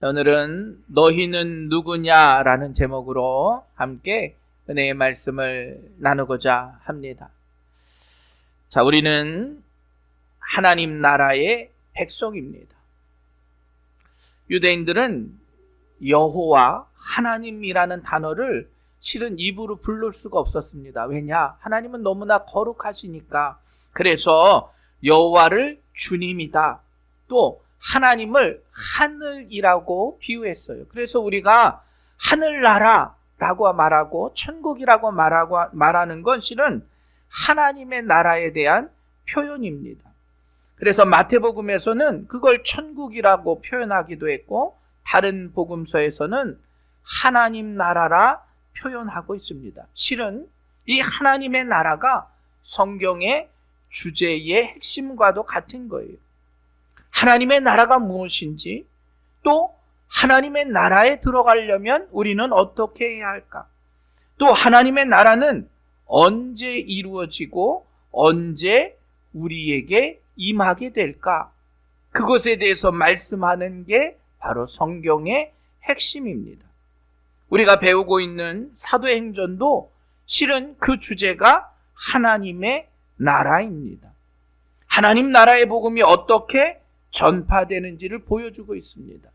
오늘은 너희는 누구냐라는 제목으로 함께 은혜의 말씀을 나누고자 합니다. 자, 우리는 하나님 나라의 백성입니다. 유대인들은 여호와 하나님이라는 단어를 실은 입으로 부를 수가 없었습니다. 왜냐? 하나님은 너무나 거룩하시니까. 그래서 여호와를 주님이다, 또 하나님을 하늘이라고 비유했어요. 그래서 우리가 하늘나라라고 말하고 천국이라고 말하는 건 실은 하나님의 나라에 대한 표현입니다. 그래서 마태복음에서는 그걸 천국이라고 표현하기도 했고, 다른 복음서에서는 하나님 나라라 표현하고 있습니다. 실은 이 하나님의 나라가 성경의 주제의 핵심과도 같은 거예요. 하나님의 나라가 무엇인지, 또 하나님의 나라에 들어가려면 우리는 어떻게 해야 할까? 또 하나님의 나라는 언제 이루어지고 언제 우리에게 임하게 될까? 그것에 대해서 말씀하는 게 바로 성경의 핵심입니다. 우리가 배우고 있는 사도행전도 실은 그 주제가 하나님의 나라입니다. 하나님 나라의 복음이 어떻게 전파되는지를 보여주고 있습니다.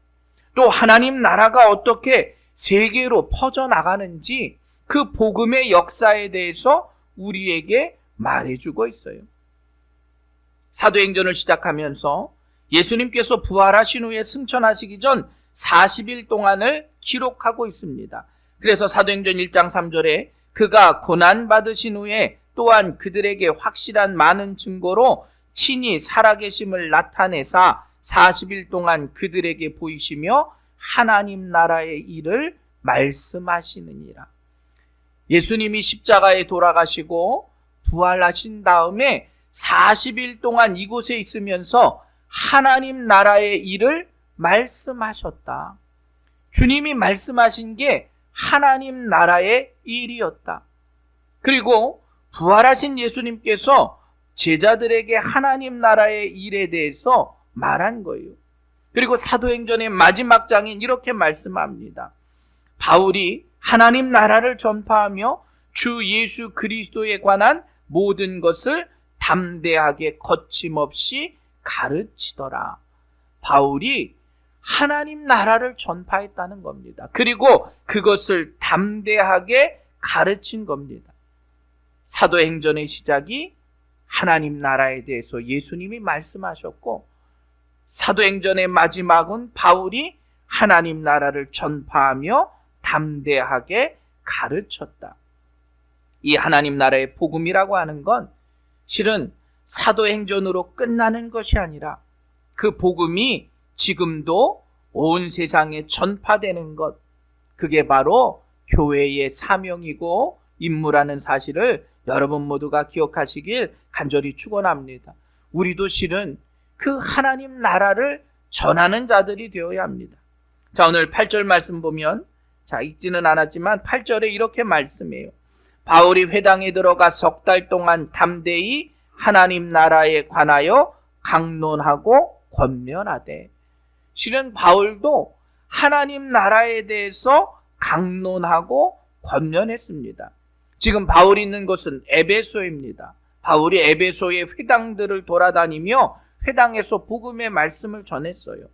또 하나님 나라가 어떻게 세계로 퍼져나가는지 그 복음의 역사에 대해서 우리에게 말해주고 있어요. 사도행전을 시작하면서 예수님께서 부활하신 후에 승천하시기 전 40일 동안을 기록하고 있습니다. 그래서 사도행전 1장 3절에 그가 고난받으신 후에 또한 그들에게 확실한 많은 증거로 친히 살아계심을 나타내사 40일 동안 그들에게 보이시며 하나님 나라의 일을 말씀하시느니라. 예수님이 십자가에 돌아가시고 부활하신 다음에 40일 동안 이곳에 있으면서 하나님 나라의 일을 말씀하셨다. 주님이 말씀하신 게 하나님 나라의 일이었다. 그리고 부활하신 예수님께서 제자들에게 하나님 나라의 일에 대해서 말한 거예요. 그리고 사도행전의 마지막 장엔 이렇게 말씀합니다. 바울이 하나님 나라를 전파하며 주 예수 그리스도에 관한 모든 것을 담대하게 거침없이 가르치더라. 바울이 하나님 나라를 전파했다는 겁니다. 그리고 그것을 담대하게 가르친 겁니다. 사도행전의 시작이 하나님 나라에 대해서 예수님이 말씀하셨고, 사도행전의 마지막은 바울이 하나님 나라를 전파하며 담대하게 가르쳤다. 이 하나님 나라의 복음이라고 하는 건 실은 사도행전으로 끝나는 것이 아니라 그 복음이 지금도 온 세상에 전파되는 것, 그게 바로 교회의 사명이고 임무라는 사실을 여러분 모두가 기억하시길 간절히 축원합니다. 우리도 실은 그 하나님 나라를 전하는 자들이 되어야 합니다. 자, 오늘 8절 말씀 보면, 자, 읽지는 않았지만 8절에 이렇게 말씀해요. 바울이 회당에 들어가 석 달 동안 담대히 하나님 나라에 관하여 강론하고 권면하되. 실은 바울도 하나님 나라에 대해서 강론하고 권면했습니다. 지금 바울이 있는 곳은 에베소입니다. 바울이 에베소의 회당들을 돌아다니며 회당에서 복음의 말씀을 전했어요.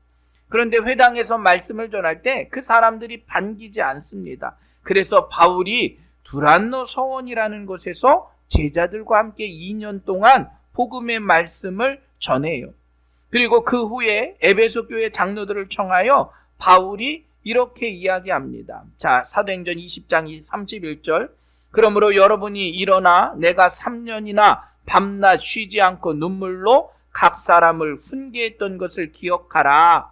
그런데 회당에서 말씀을 전할 때 그 사람들이 반기지 않습니다. 그래서 바울이 두란노 서원이라는 곳에서 제자들과 함께 2년 동안 복음의 말씀을 전해요. 그리고 그 후에 에베소 교회 장로들을 청하여 바울이 이렇게 이야기합니다. 자, 사도행전 20장 31절. 그러므로 여러분이 일어나 내가 3년이나 밤낮 쉬지 않고 눈물로 각 사람을 훈계했던 것을 기억하라.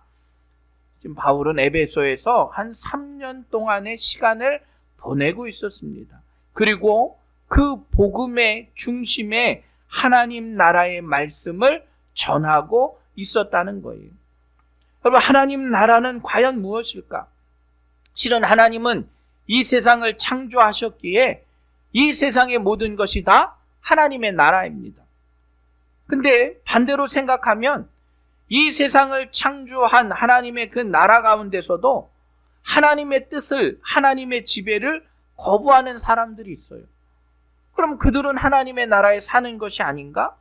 지금 바울은 에베소에서 한 3년 동안의 시간을 보내고 있었습니다. 그리고 그 복음의 중심에 하나님 나라의 말씀을 전하고 있었다는 거예요. 여러분, 하나님 나라는 과연 무엇일까? 실은 하나님은 이 세상을 창조하셨기에 이 세상의 모든 것이 다 하나님의 나라입니다. 근데 반대로 생각하면 이 세상을 창조한 하나님의 그 나라 가운데서도 하나님의 뜻을, 하나님의 지배를 거부하는 사람들이 있어요. 그럼 그들은 하나님의 나라에 사는 것이 아닌가?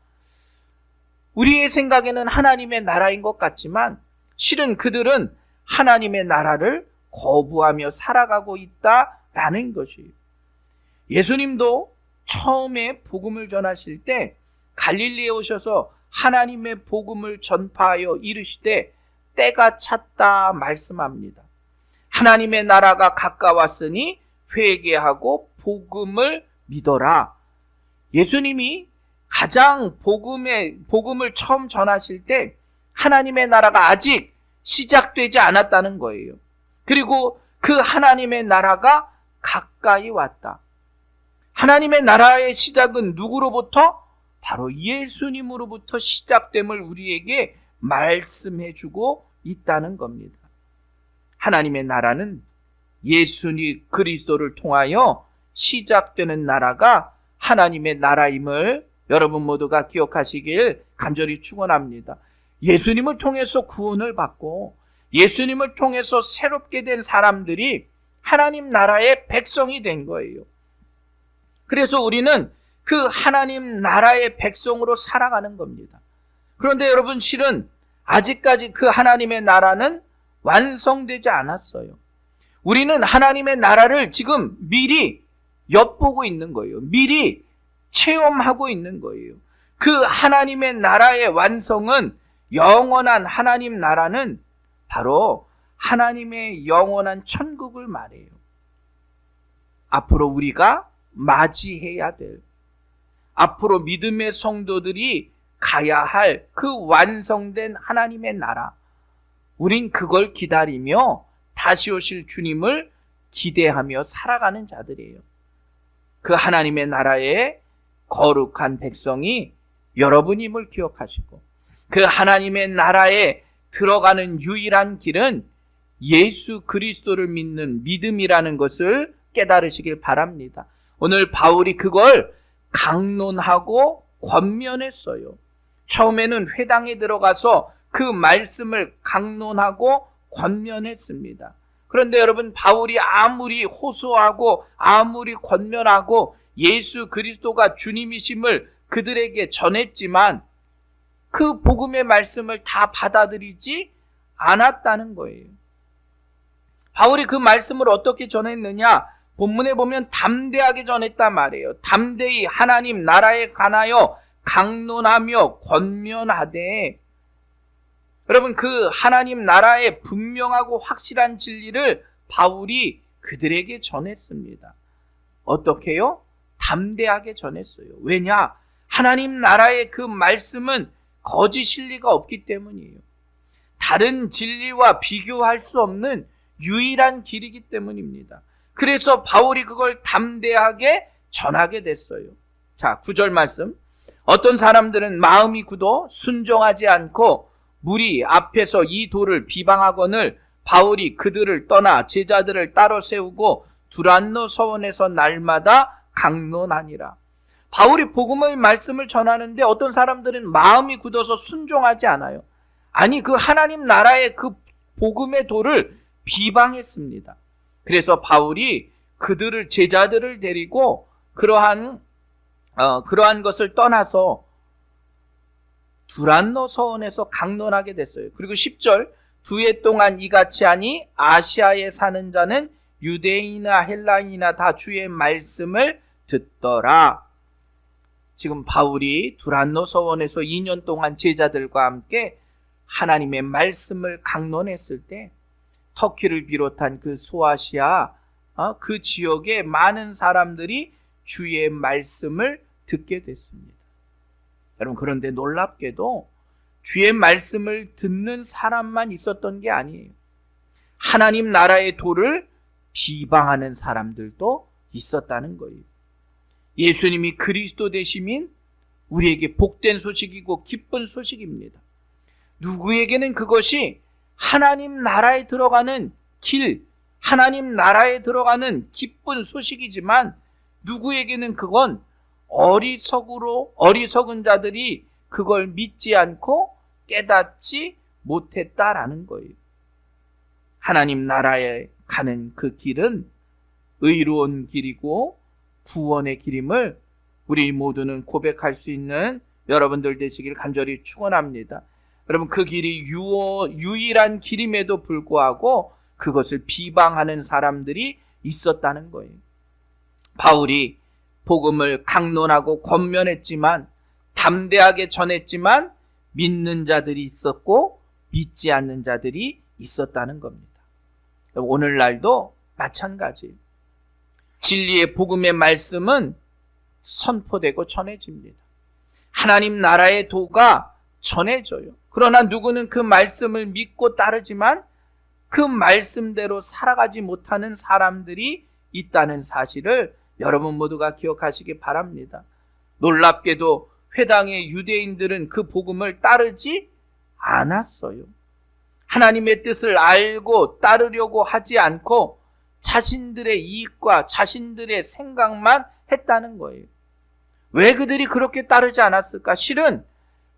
우리의 생각에는 하나님의 나라인 것 같지만 실은 그들은 하나님의 나라를 거부하며 살아가고 있다라는 것이에요. 예수님도 처음에 복음을 전하실 때 갈릴리에 오셔서 하나님의 복음을 전파하여 이르시되 때가 찼다 말씀합니다. 하나님의 나라가 가까웠으니 회개하고 복음을 믿어라. 예수님이 가장 복음을 처음 전하실 때 하나님의 나라가 아직 시작되지 않았다는 거예요. 그리고 그 하나님의 나라가 가까이 왔다. 하나님의 나라의 시작은 누구로부터? 바로 예수님으로부터 시작됨을 우리에게 말씀해주고 있다는 겁니다. 하나님의 나라는 예수님 그리스도를 통하여 시작되는 나라가 하나님의 나라임을 여러분 모두가 기억하시길 간절히 축원합니다. 예수님을 통해서 구원을 받고 예수님을 통해서 새롭게 된 사람들이 하나님 나라의 백성이 된 거예요. 그래서 우리는 그 하나님 나라의 백성으로 살아가는 겁니다. 그런데 여러분 실은 아직까지 그 하나님의 나라는 완성되지 않았어요. 우리는 하나님의 나라를 지금 미리 엿보고 있는 거예요. 미리 체험하고 있는 거예요. 그 하나님의 나라의 완성은, 영원한 하나님 나라는 바로 하나님의 영원한 천국을 말해요. 앞으로 우리가 맞이해야 될, 앞으로 믿음의 성도들이 가야 할 그 완성된 하나님의 나라, 우린 그걸 기다리며 다시 오실 주님을 기대하며 살아가는 자들이에요. 그 하나님의 나라의 거룩한 백성이 여러분임을 기억하시고 그 하나님의 나라에 들어가는 유일한 길은 예수 그리스도를 믿는 믿음이라는 것을 깨달으시길 바랍니다. 오늘 바울이 그걸 강론하고 권면했어요. 처음에는 회당에 들어가서 그 말씀을 강론하고 권면했습니다. 그런데 여러분, 바울이 아무리 호소하고 아무리 권면하고 예수 그리스도가 주님이심을 그들에게 전했지만 그 복음의 말씀을 다 받아들이지 않았다는 거예요. 바울이 그 말씀을 어떻게 전했느냐? 본문에 보면 담대하게 전했단 말이에요. 담대히 하나님 나라에 관하여 강론하며 권면하되, 여러분, 그 하나님 나라의 분명하고 확실한 진리를 바울이 그들에게 전했습니다. 어떻게요? 담대하게 전했어요. 왜냐? 하나님 나라의 그 말씀은 거짓일 리가 없기 때문이에요. 다른 진리와 비교할 수 없는 유일한 길이기 때문입니다. 그래서 바울이 그걸 담대하게 전하게 됐어요. 자, 9절 말씀. 어떤 사람들은 마음이 굳어 순종하지 않고 무리 앞에서 이 도를 비방하거늘 바울이 그들을 떠나 제자들을 따로 세우고 두란노 서원에서 날마다 강론하니라. 바울이 복음의 말씀을 전하는데 어떤 사람들은 마음이 굳어서 순종하지 않아요. 아니, 그 하나님 나라의 그 복음의 도를 비방했습니다. 그래서 바울이 그들을, 제자들을 데리고 그러한 것을 떠나서 두란노 서원에서 강론하게 됐어요. 그리고 10절, 2해 동안 이같이 하니 아시아에 사는 자는 유대인이나 헬라인이나 다 주의 말씀을 듣더라. 지금 바울이 두란노 서원에서 2년 동안 제자들과 함께 하나님의 말씀을 강론했을 때 터키를 비롯한 그 소아시아 그 지역의 많은 사람들이 주의 말씀을 듣게 됐습니다. 여러분, 그런데 놀랍게도 주의 말씀을 듣는 사람만 있었던 게 아니에요. 하나님 나라의 도를 비방하는 사람들도 있었다는 거예요. 예수님이 그리스도 되심인 우리에게 복된 소식이고 기쁜 소식입니다. 누구에게는 그것이 하나님 나라에 들어가는 길, 하나님 나라에 들어가는 기쁜 소식이지만 누구에게는 그건 어리석은 자들이 그걸 믿지 않고 깨닫지 못했다라는 거예요. 하나님 나라에 가는 그 길은 의로운 길이고 구원의 길임을 우리 모두는 고백할 수 있는 여러분들 되시길 간절히 축원합니다. 여러분, 그 길이 유일한 길임에도 불구하고 그것을 비방하는 사람들이 있었다는 거예요. 바울이 복음을 강론하고 권면했지만, 담대하게 전했지만 믿는 자들이 있었고 믿지 않는 자들이 있었다는 겁니다. 오늘날도 마찬가지예요. 진리의 복음의 말씀은 선포되고 전해집니다. 하나님 나라의 도가 전해져요. 그러나 누구는 그 말씀을 믿고 따르지만 그 말씀대로 살아가지 못하는 사람들이 있다는 사실을 여러분 모두가 기억하시기 바랍니다. 놀랍게도 회당의 유대인들은 그 복음을 따르지 않았어요. 하나님의 뜻을 알고 따르려고 하지 않고 자신들의 이익과 자신들의 생각만 했다는 거예요. 왜 그들이 그렇게 따르지 않았을까? 실은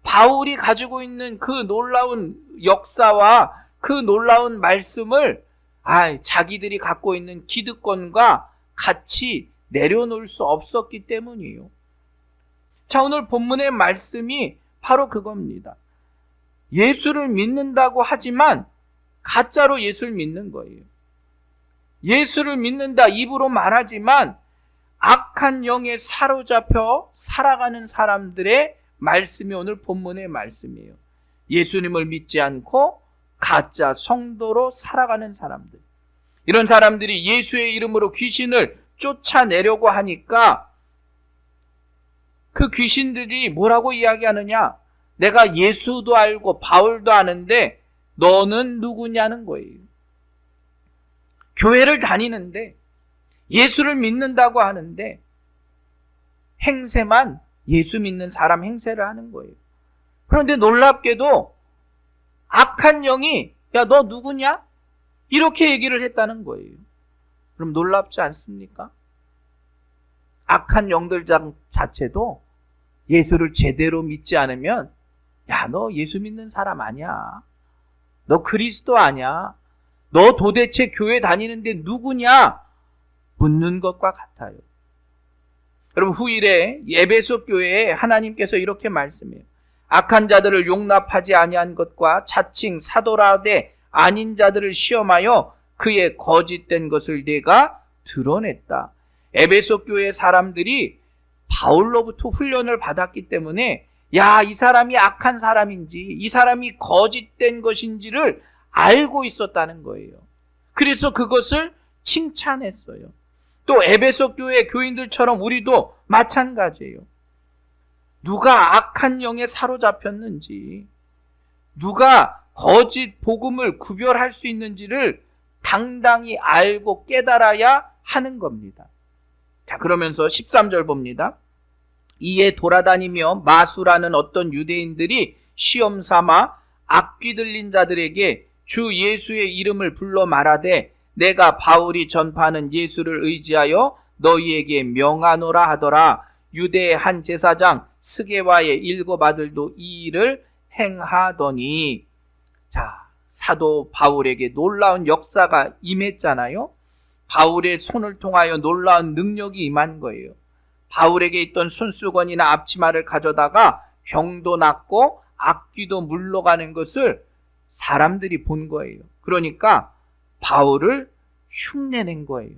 바울이 가지고 있는 그 놀라운 역사와 그 놀라운 말씀을 자기들이 갖고 있는 기득권과 같이 내려놓을 수 없었기 때문이에요. 자, 오늘 본문의 말씀이 바로 그겁니다. 예수를 믿는다고 하지만 가짜로 예수를 믿는 거예요. 예수를 믿는다 입으로 말하지만 악한 영에 사로잡혀 살아가는 사람들의 말씀이 오늘 본문의 말씀이에요. 예수님을 믿지 않고 가짜 성도로 살아가는 사람들. 이런 사람들이 예수의 이름으로 귀신을 쫓아내려고 하니까 그 귀신들이 뭐라고 이야기하느냐? 내가 예수도 알고 바울도 아는데 너는 누구냐는 거예요. 교회를 다니는데 예수를 믿는다고 하는데 행세만 예수 믿는 사람 행세를 하는 거예요. 그런데 놀랍게도 악한 영이 야, 너 누구냐? 이렇게 얘기를 했다는 거예요. 그럼 놀랍지 않습니까? 악한 영들 자체도 예수를 제대로 믿지 않으면 야, 너 예수 믿는 사람 아니야. 너 그리스도 아니야. 너 도대체 교회 다니는데 누구냐? 묻는 것과 같아요. 여러분, 후일에 에베소 교회에 하나님께서 이렇게 말씀해요. 악한 자들을 용납하지 아니한 것과 자칭 사도라되 아닌 자들을 시험하여 그의 거짓된 것을 내가 드러냈다. 에베소 교회 사람들이 바울로부터 훈련을 받았기 때문에 야, 이 사람이 악한 사람인지 이 사람이 거짓된 것인지를 알고 있었다는 거예요. 그래서 그것을 칭찬했어요. 또 에베소 교회 교인들처럼 우리도 마찬가지예요. 누가 악한 영에 사로잡혔는지, 누가 거짓 복음을 구별할 수 있는지를 당당히 알고 깨달아야 하는 겁니다. 자, 그러면서 13절 봅니다. 이에 돌아다니며 마수라는 어떤 유대인들이 시험 삼아 악귀 들린 자들에게 주 예수의 이름을 불러 말하되 내가 바울이 전파하는 예수를 의지하여 너희에게 명하노라 하더라. 유대의 한 제사장 스게와의 일곱 아들도 이 일을 행하더니. 자, 사도 바울에게 놀라운 역사가 임했잖아요. 바울의 손을 통하여 놀라운 능력이 임한 거예요. 바울에게 있던 손수건이나 앞치마를 가져다가 병도 낫고 악귀도 물러가는 것을 사람들이 본 거예요. 그러니까 바울을 흉내낸 거예요.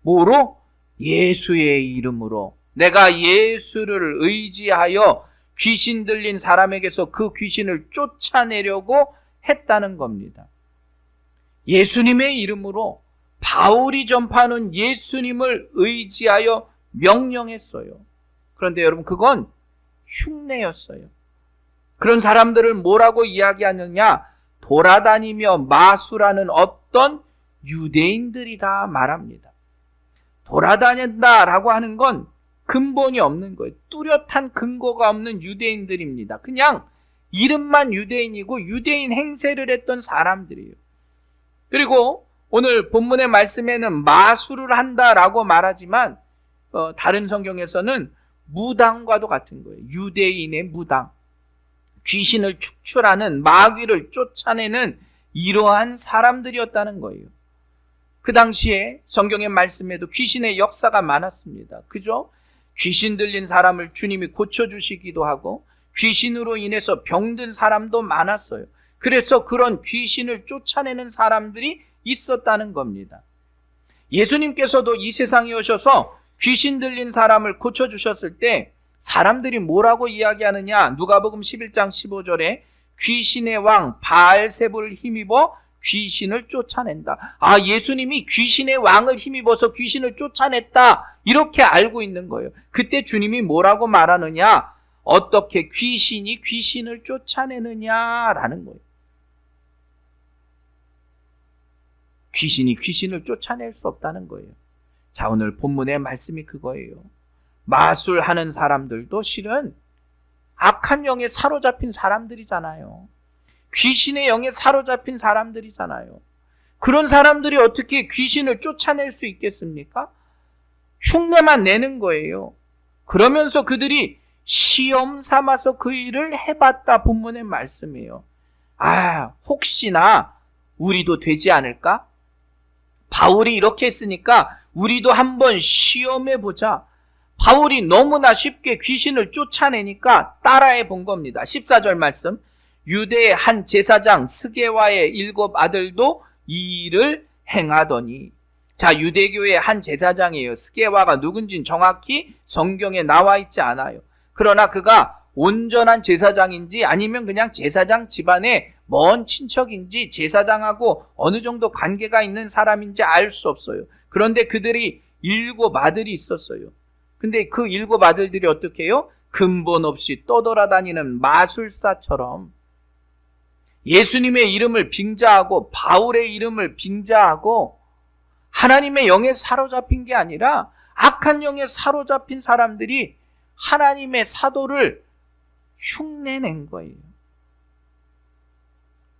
뭐로? 예수의 이름으로. 내가 예수를 의지하여 귀신 들린 사람에게서 그 귀신을 쫓아내려고 했다는 겁니다. 예수님의 이름으로 바울이 전파하는 예수님을 의지하여 명령했어요. 그런데 여러분, 그건 흉내였어요. 그런 사람들을 뭐라고 이야기하느냐? 돌아다니며 마수라는 어떤 유대인들이다 말합니다. 돌아다닌다라고 하는 건 근본이 없는 거예요. 뚜렷한 근거가 없는 유대인들입니다. 그냥 이름만 유대인이고 유대인 행세를 했던 사람들이에요. 그리고 오늘 본문의 말씀에는 마수를 한다라고 말하지만 다른 성경에서는 무당과도 같은 거예요. 유대인의 무당. 귀신을 축출하는 마귀를 쫓아내는 이러한 사람들이었다는 거예요. 그 당시에 성경의 말씀에도 귀신의 역사가 많았습니다. 그죠? 귀신 들린 사람을 주님이 고쳐주시기도 하고 귀신으로 인해서 병든 사람도 많았어요. 그래서 그런 귀신을 쫓아내는 사람들이 있었다는 겁니다. 예수님께서도 이 세상에 오셔서 귀신 들린 사람을 고쳐주셨을 때 사람들이 뭐라고 이야기하느냐? 누가복음 11장 15절에 귀신의 왕 바알세불을 힘입어 귀신을 쫓아낸다. 아, 예수님이 귀신의 왕을 힘입어서 귀신을 쫓아냈다. 이렇게 알고 있는 거예요. 그때 주님이 뭐라고 말하느냐? 어떻게 귀신이 귀신을 쫓아내느냐라는 거예요. 귀신이 귀신을 쫓아낼 수 없다는 거예요. 자, 오늘 본문의 말씀이 그거예요. 마술하는 사람들도 실은 악한 영에 사로잡힌 사람들이잖아요. 귀신의 영에 사로잡힌 사람들이잖아요. 그런 사람들이 어떻게 귀신을 쫓아낼 수 있겠습니까? 흉내만 내는 거예요. 그러면서 그들이 시험 삼아서 그 일을 해봤다. 본문의 말씀이에요. 아, 혹시나 우리도 되지 않을까? 바울이 이렇게 했으니까 우리도 한번 시험해보자. 바울이 너무나 쉽게 귀신을 쫓아내니까 따라해 본 겁니다. 14절 말씀. 유대의 한 제사장 스게와의 7 아들도 이 일을 행하더니. 자, 유대교의 한 제사장이에요. 스게와가 누군지는 정확히 성경에 나와 있지 않아요. 그러나 그가 온전한 제사장인지 아니면 그냥 제사장 집안의 먼 친척인지 제사장하고 어느 정도 관계가 있는 사람인지 알 수 없어요. 그런데 그들이 7 아들이 있었어요. 근데 그 7 아들들이 어떻게 해요? 근본 없이 떠돌아다니는 마술사처럼 예수님의 이름을 빙자하고 바울의 이름을 빙자하고 하나님의 영에 사로잡힌 게 아니라 악한 영에 사로잡힌 사람들이 하나님의 사도를 흉내낸 거예요.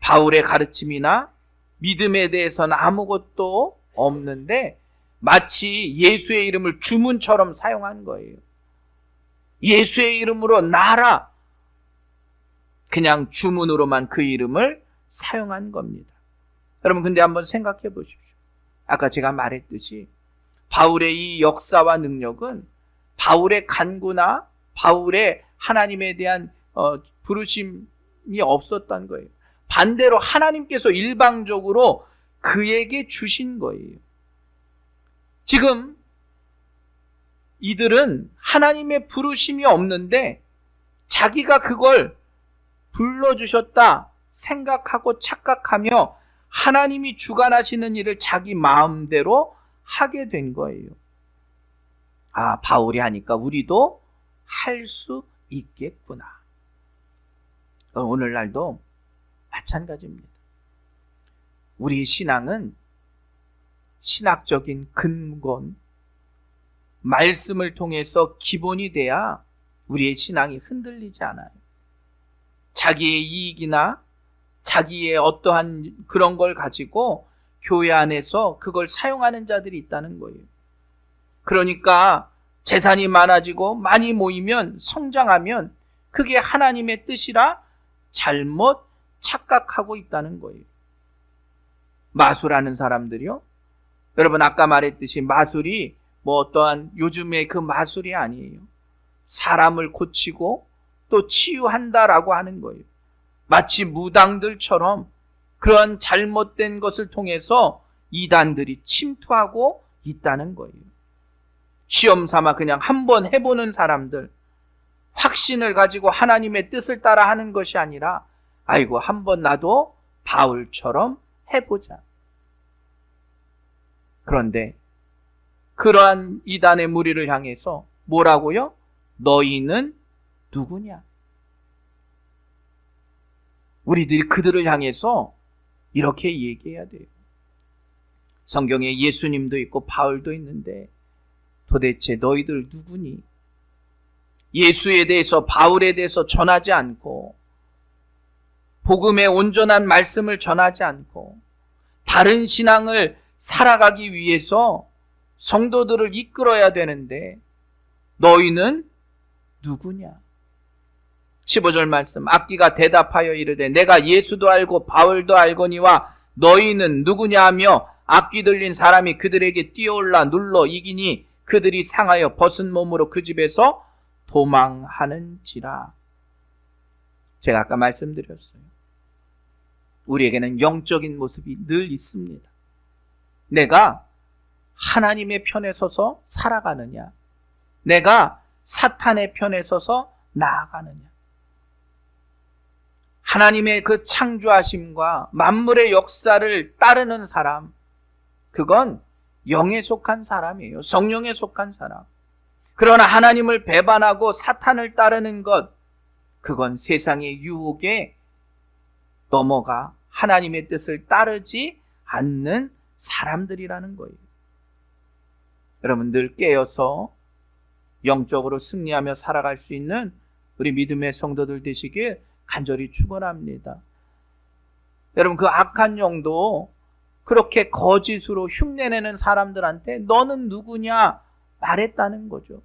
바울의 가르침이나 믿음에 대해서는 아무것도 없는데 마치 예수의 이름을 주문처럼 사용한 거예요. 예수의 이름으로 나라. 그냥 주문으로만 그 이름을 사용한 겁니다. 여러분 근데 한번 생각해 보십시오. 아까 제가 말했듯이 바울의 이 역사와 능력은 바울의 간구나 바울의 하나님에 대한 부르심이 없었던 거예요. 반대로 하나님께서 일방적으로 그에게 주신 거예요. 지금 이들은 하나님의 부르심이 없는데 자기가 그걸 불러주셨다 생각하고 착각하며 하나님이 주관하시는 일을 자기 마음대로 하게 된 거예요. 아, 바울이 하니까 우리도 할 수 있겠구나. 오늘날도 마찬가지입니다. 우리의 신앙은 신학적인 근본, 말씀을 통해서 기본이 돼야 우리의 신앙이 흔들리지 않아요. 자기의 이익이나 자기의 어떠한 그런 걸 가지고 교회 안에서 그걸 사용하는 자들이 있다는 거예요. 그러니까 재산이 많아지고 많이 모이면 성장하면 그게 하나님의 뜻이라 잘못 착각하고 있다는 거예요. 마술하는 사람들이요. 여러분 아까 말했듯이 마술이 뭐 어떠한 요즘의 그 마술이 아니에요. 사람을 고치고 또 치유한다라고 하는 거예요. 마치 무당들처럼 그런 잘못된 것을 통해서 이단들이 침투하고 있다는 거예요. 시험 삼아 그냥 한번 해보는 사람들, 확신을 가지고 하나님의 뜻을 따라 하는 것이 아니라 아이고 한번 나도 바울처럼 해보자. 그런데 그러한 이단의 무리를 향해서 뭐라고요? 너희는 누구냐? 우리들이 그들을 향해서 이렇게 얘기해야 돼요. 성경에 예수님도 있고 바울도 있는데 도대체 너희들 누구니? 예수에 대해서 바울에 대해서 전하지 않고 복음의 온전한 말씀을 전하지 않고 바른 신앙을 살아가기 위해서 성도들을 이끌어야 되는데 너희는 누구냐? 15절 말씀, 악기가 대답하여 이르되 내가 예수도 알고 바울도 알거니와 너희는 누구냐 하며 악기 들린 사람이 그들에게 뛰어올라 눌러 이기니 그들이 상하여 벗은 몸으로 그 집에서 도망하는지라. 제가 아까 말씀드렸어요. 우리에게는 영적인 모습이 늘 있습니다. 내가 하나님의 편에 서서 살아가느냐, 내가 사탄의 편에 서서 나아가느냐. 하나님의 그 창조하심과 만물의 역사를 따르는 사람, 그건 영에 속한 사람이에요. 성령에 속한 사람. 그러나 하나님을 배반하고 사탄을 따르는 것, 그건 세상의 유혹에 넘어가 하나님의 뜻을 따르지 않는 사람들이라는 거예요. 여러분, 늘 깨어서 영적으로 승리하며 살아갈 수 있는 우리 믿음의 성도들 되시길 간절히 축원합니다. 여러분, 그 악한 영도 그렇게 거짓으로 흉내내는 사람들한테 너는 누구냐 말했다는 거죠.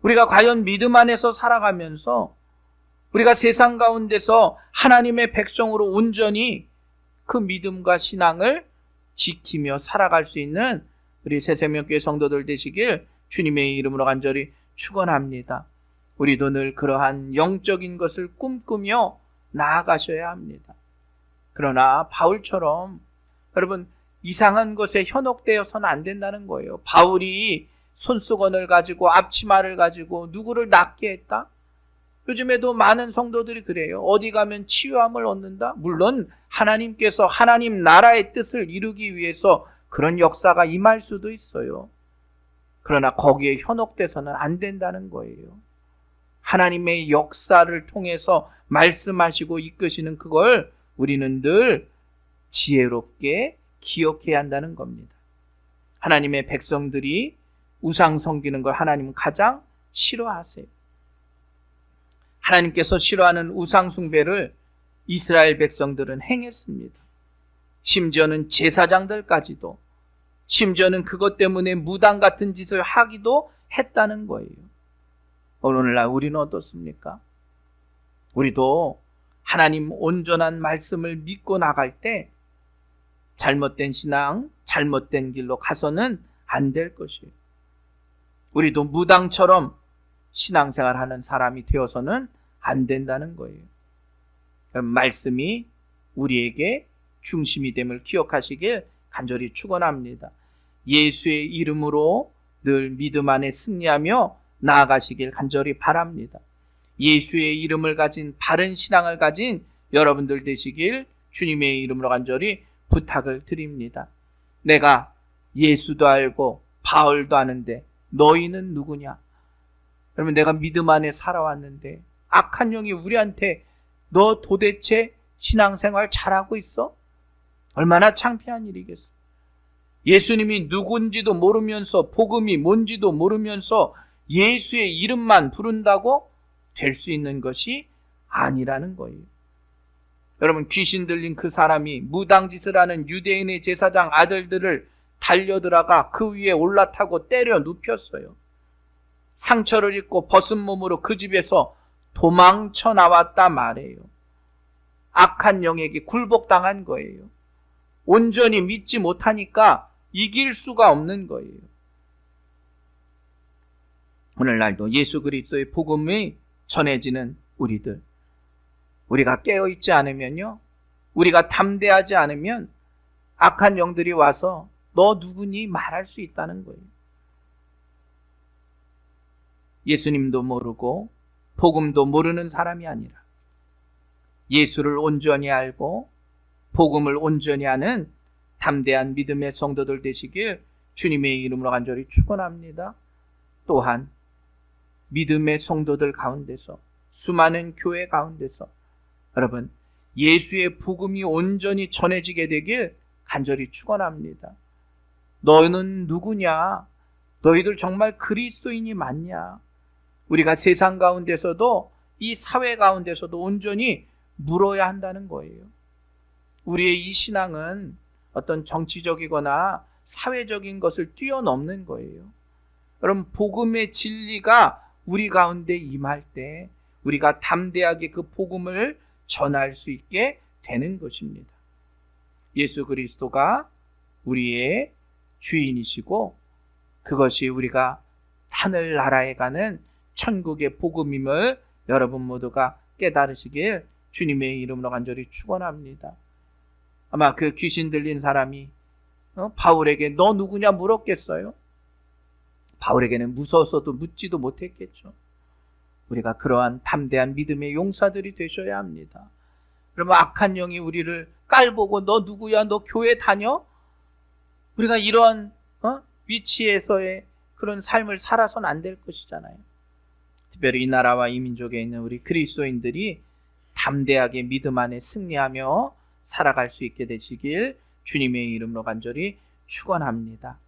우리가 과연 믿음 안에서 살아가면서 우리가 세상 가운데서 하나님의 백성으로 온전히 그 믿음과 신앙을 지키며 살아갈 수 있는 우리 새생명교회 성도들 되시길 주님의 이름으로 간절히 축원합니다. 우리도 늘 그러한 영적인 것을 꿈꾸며 나아가셔야 합니다. 그러나 바울처럼 여러분, 이상한 것에 현혹되어서는 안 된다는 거예요. 바울이 손수건을 가지고 앞치마를 가지고 누구를 낫게 했다? 요즘에도 많은 성도들이 그래요. 어디 가면 치유함을 얻는다? 물론 하나님께서 하나님 나라의 뜻을 이루기 위해서 그런 역사가 임할 수도 있어요. 그러나 거기에 현혹돼서는 안 된다는 거예요. 하나님의 역사를 통해서 말씀하시고 이끄시는 그걸 우리는 늘 지혜롭게 기억해야 한다는 겁니다. 하나님의 백성들이 우상 섬기는 걸 하나님은 가장 싫어하세요. 하나님께서 싫어하는 우상 숭배를 이스라엘 백성들은 행했습니다. 심지어는 제사장들까지도, 심지어는 그것 때문에 무당 같은 짓을 하기도 했다는 거예요. 오늘날 우리는 어떻습니까? 우리도 하나님 온전한 말씀을 믿고 나갈 때 잘못된 신앙, 잘못된 길로 가서는 안 될 것이에요. 우리도 무당처럼 신앙생활하는 사람이 되어서는 안 된다는 거예요. 말씀이 우리에게 중심이 됨을 기억하시길 간절히 축원합니다. 예수의 이름으로 늘 믿음 안에 승리하며 나아가시길 간절히 바랍니다. 예수의 이름을 가진 바른 신앙을 가진 여러분들 되시길 주님의 이름으로 간절히 부탁을 드립니다. 내가 예수도 알고 바울도 아는데 너희는 누구냐? 여러분, 내가 믿음 안에 살아왔는데 악한 영이 우리한테 너 도대체 신앙생활 잘하고 있어? 얼마나 창피한 일이겠어. 예수님이 누군지도 모르면서 복음이 뭔지도 모르면서 예수의 이름만 부른다고 될 수 있는 것이 아니라는 거예요. 여러분, 귀신 들린 그 사람이 무당짓을 하는 유대인의 제사장 아들들을 달려들어가 그 위에 올라타고 때려 눕혔어요. 상처를 입고 벗은 몸으로 그 집에서 도망쳐 나왔다 말해요. 악한 영에게 굴복당한 거예요. 온전히 믿지 못하니까 이길 수가 없는 거예요. 오늘날도 예수 그리스도의 복음이 전해지는 우리들, 우리가 깨어있지 않으면요, 우리가 담대하지 않으면 악한 영들이 와서 너 누구니 말할 수 있다는 거예요. 예수님도 모르고 복음도 모르는 사람이 아니라 예수를 온전히 알고 복음을 온전히 하는 담대한 믿음의 성도들 되시길 주님의 이름으로 간절히 축원합니다. 또한 믿음의 성도들 가운데서, 수많은 교회 가운데서 여러분, 예수의 복음이 온전히 전해지게 되길 간절히 축원합니다. 너는 누구냐? 너희들 정말 그리스도인이 맞냐? 우리가 세상 가운데서도 이 사회 가운데서도 온전히 물어야 한다는 거예요. 우리의 이 신앙은 어떤 정치적이거나 사회적인 것을 뛰어넘는 거예요. 여러분, 복음의 진리가 우리 가운데 임할 때 우리가 담대하게 그 복음을 전할 수 있게 되는 것입니다. 예수 그리스도가 우리의 주인이시고 그것이 우리가 하늘나라에 가는 천국의 복음임을 여러분 모두가 깨달으시길 주님의 이름으로 간절히 축원합니다. 아마 그 귀신 들린 사람이 바울에게 너 누구냐 물었겠어요? 바울에게는 무서워서도 묻지도 못했겠죠. 우리가 그러한 담대한 믿음의 용사들이 되셔야 합니다. 그러면 악한 영이 우리를 깔보고 너 누구야? 너 교회 다녀? 우리가 이러한 위치에서의 그런 삶을 살아서는 안 될 것이잖아요. 특별히 이 나라와 이 민족에 있는 우리 그리스도인들이 담대하게 믿음 안에 승리하며 살아갈 수 있게 되시길 주님의 이름으로 간절히 축원합니다.